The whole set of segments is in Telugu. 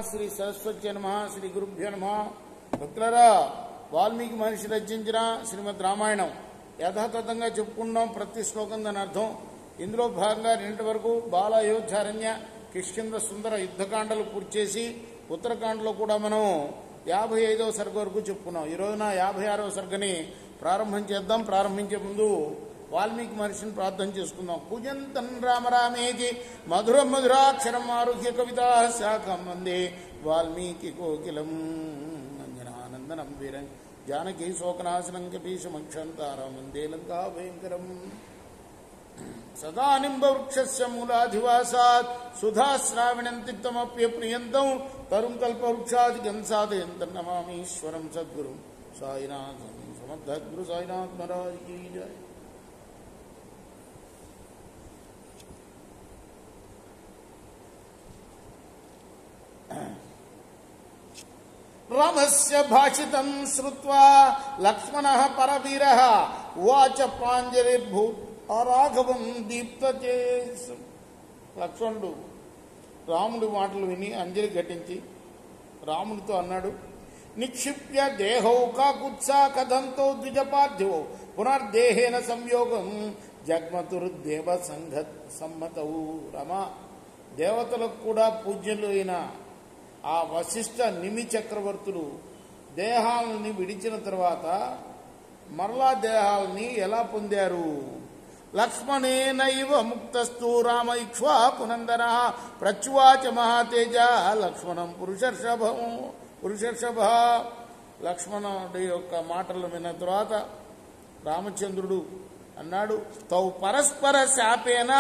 శ్రీ సరస్వతి నమః. శ్రీ గురుభ్యో నమః. భక్తులారా, వాల్మీకి మహర్షి రచించిన శ్రీమద్ రామాయణం యథాతథంగా చెప్పుకున్నాం. ప్రతి శ్లోకం దాని అర్థం. ఇందులో భాగంగా నిన్నటి వరకు బాల అయోధ్యారణ్య కిష్కింద సుందర యుద్ధకాండలు పూర్తి చేసి ఉత్తరకాండలో కూడా మనం 55వ సర్గ వరకు చెప్పుకున్నాం. ఈ రోజున 56వ సర్గని ప్రారంభం చేద్దాం. ప్రారంభించే ముందు వాల్మీకి మహర్షిని ప్రార్థన చేసుకుందాం. పూజంతం రామ రామేతి మధుర మధురాక్షరం ఆరుహ్య కవితా శాఖం వందే వాల్మీకి కోకిలం అంజనానందనం వీరం జానకీ శోకనాశనం కపీశమక్షంతారం వందే లంకా భయంకరం. సదా నింబవృక్షస్య మూలాధివాసాత్ సుధాశ్రావిణం తిక్తమప్యప్రియంతం తరుం కల్పవృక్షాదికం సాధయంతం నమామీశ్వరం సద్గురు సాయినాథం సమర్థగురు సాయినాథ్ మహారాజ్ కీ జై. రామస్య భాషితం శ్రుత్వా లక్ష్మణః పరవీరః ఉవాచ ప్రాంజలిర్భూత్ రాఘవం దీప్తచేతస. లక్ష్మణుడు రాముడి మాటలు విని అంజలి ఘటించి రాముడితో అన్నాడు, నిక్షిప్య దేహౌ కాకుత్సా కథంతో ద్విజపార్థ్యో పునర్దేహేన సంయోగం జగ్మతుర్దేవ సమ్మతౌ. రమ, దేవతలకు కూడా పూజ్యులు అయిన ఆ వశిష్ఠ నిమి చక్రవర్తులు దేహాలని విడిచిన తర్వాత మరలా దేహాలని ఎలా పొందారు? లక్ష్మణేనైవ ముక్తస్తు రామ ఇక్ష్వాకునందన ప్రత్యువాచ మహాతేజ లక్ష్మణం పురుషర్షభ. లక్ష్మణుడి యొక్క మాటలు విన్న తర్వాత రామచంద్రుడు అన్నాడు, తౌ పరస్పర శాపేన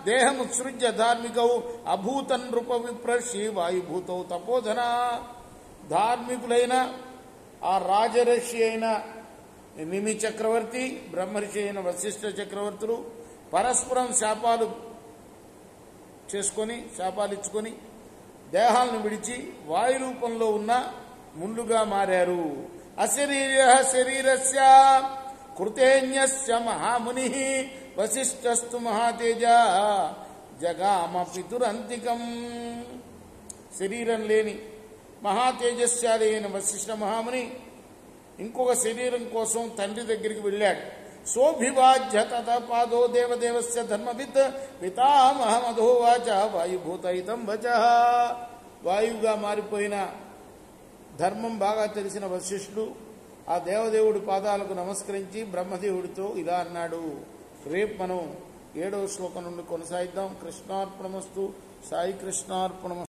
దేహముత్సృజ్య ధార్మికౌ అభూతన్ నృప విప్రషి వాయుభూతౌ తపోధన. ధార్మికులైన ఆ రాజర్షి అయిన నిమి చక్రవర్తి, బ్రహ్మర్షి అయిన వశిష్ఠ చక్రవర్తులు పరస్పరం శాపాలు ఇచ్చుకొని దేహాలను విడిచి వాయు రూపంలో ఉన్న ముళ్ళుగా మారారు. అశరీర శరీరస్య కృతేన్యస్య మహాముని వశిష్ఠస్తు మహాతేజ జగామ పితురంతికం. శరీరం లేని మహాతేజస్శాలి అయిన వశిష్ఠ మహాముని ఇంకొక శరీరం కోసం తండ్రి దగ్గరికి వెళ్ళాడు. సోభివాజ్య తతపాదో దేవదేవస్య ధర్మవిత్ పితామహమధోవాచ వాయుభూతయితం వచ. వాయువుగా మారిపోయిన ధర్మం బాగా తెలిసిన వశిష్ఠుడు ఆ దేవదేవుడి పాదాలకు నమస్కరించి బ్రహ్మదేవుడితో ఇలా అన్నాడు. రేపు మనం 7వ శ్లోకం నుండి కొనసాగిద్దాం. కృష్ణార్పణమస్తు. సాయి కృష్ణార్పణమస్తు.